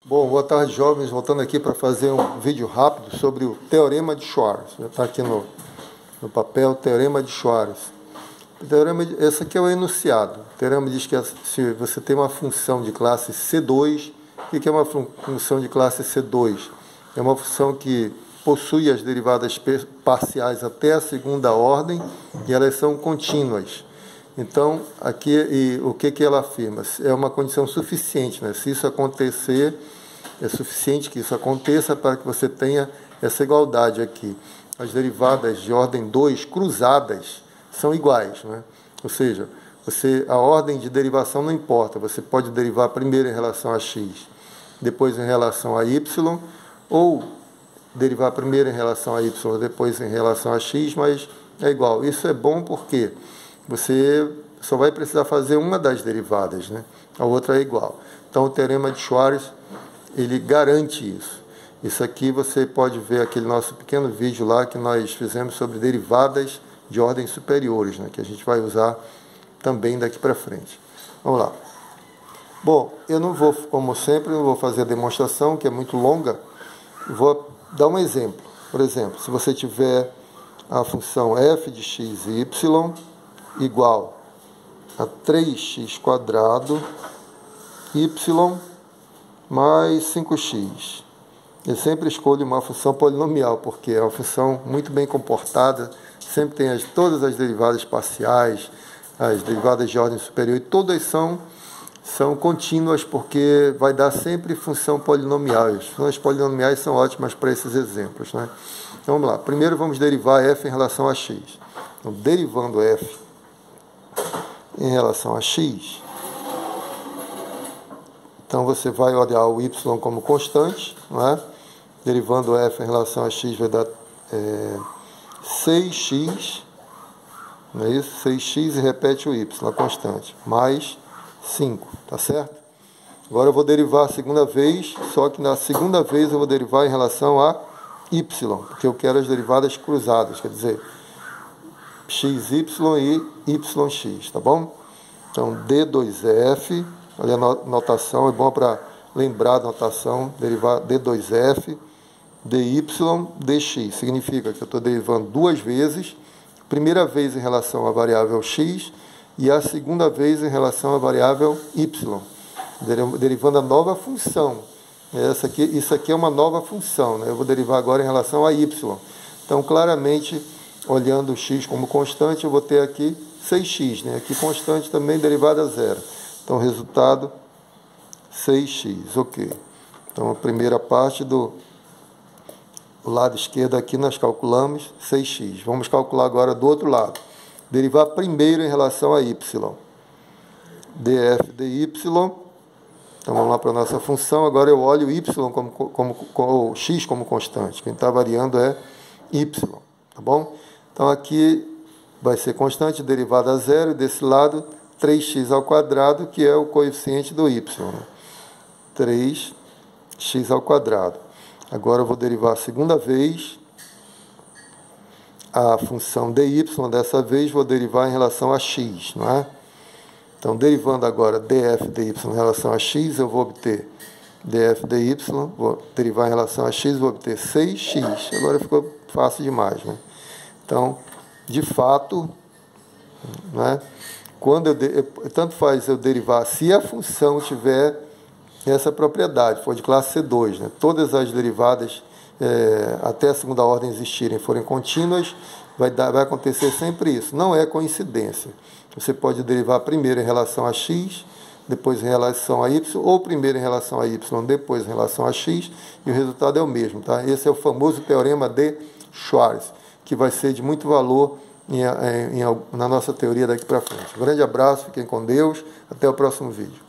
Bom, boa tarde, jovens. Voltando aqui para fazer um vídeo rápido sobre o Teorema de Schwarz. Já está aqui no papel, Teorema de Schwarz. Esse aqui é o enunciado. O teorema diz que se você tem uma função de classe C2, o que é uma função de classe C2? É uma função que possui as derivadas parciais até a segunda ordem e elas são contínuas. Então, aqui o que ela afirma? É uma condição suficiente, né? Se isso acontecer, é suficiente que isso aconteça para que você tenha essa igualdade aqui. As derivadas de ordem 2 cruzadas são iguais, né? Ou seja, a ordem de derivação não importa. Você pode derivar primeiro em relação a x, depois em relação a y, ou derivar primeiro em relação a y, depois em relação a x, mas é igual. Isso é bom porque você só vai precisar fazer uma das derivadas, né? A outra é igual. Então, o Teorema de Schwarz, ele garante isso. Isso aqui você pode ver aquele nosso pequeno vídeo lá que nós fizemos sobre derivadas de ordens superiores, né? Que a gente vai usar também daqui para frente. Vamos lá. Bom, eu não vou, como sempre, não vou fazer a demonstração, que é muito longa. Vou dar um exemplo. Por exemplo, se você tiver a função f de x e y igual a 3x² y mais 5x. Eu sempre escolho uma função polinomial, porque é uma função muito bem comportada, sempre tem todas as derivadas parciais, as derivadas de ordem superior, e todas são contínuas, porque vai dar sempre função polinomial. As funções polinomiais são ótimas para esses exemplos, né? Então, vamos lá. Primeiro vamos derivar f em relação a x. Então, derivando f em relação a x, então você vai olhar o y como constante, não é? Derivando f em relação a x vai dar 6x, não é isso? 6x e repete o y, a constante, mais 5, tá certo? Agora eu vou derivar a segunda vez, só que na segunda vez eu vou derivar em relação a y, porque eu quero as derivadas cruzadas, quer dizer, xy e yx, tá bom? Então, d2f, olha a notação, é bom para lembrar da notação, derivar d2f, dy, dx, significa que eu estou derivando duas vezes, primeira vez em relação à variável x e a segunda vez em relação à variável y, derivando a nova função. Isso aqui é uma nova função, né? Eu vou derivar agora em relação a y. Então, claramente, olhando o x como constante, eu vou ter aqui 6x, né? Aqui constante também, derivada a zero. Então, resultado 6x, ok. Então, a primeira parte do lado esquerdo aqui nós calculamos 6x. Vamos calcular agora do outro lado. Derivar primeiro em relação a y. df dy. Então, vamos lá para a nossa função. Agora eu olho y como x como constante. Quem está variando é y, tá bom? Então, aqui vai ser constante, derivada a zero, e desse lado 3x², que é o coeficiente do y. 3x². Agora eu vou derivar a segunda vez a função dy, dessa vez vou derivar em relação a x, não é? Então, derivando agora df dy em relação a x, eu vou obter df dy, vou derivar em relação a x, vou obter 6x. Agora ficou fácil demais, né? Então, de fato, né, tanto faz eu derivar, se a função tiver essa propriedade, for de classe C2, né, todas as derivadas até a segunda ordem existirem, forem contínuas, vai acontecer sempre isso. Não é coincidência. Você pode derivar primeiro em relação a x, depois em relação a y, ou primeiro em relação a y, depois em relação a x, e o resultado é o mesmo, tá? Esse é o famoso Teorema de Schwarz, que vai ser de muito valor na nossa teoria daqui para frente. Um grande abraço, fiquem com Deus, até o próximo vídeo.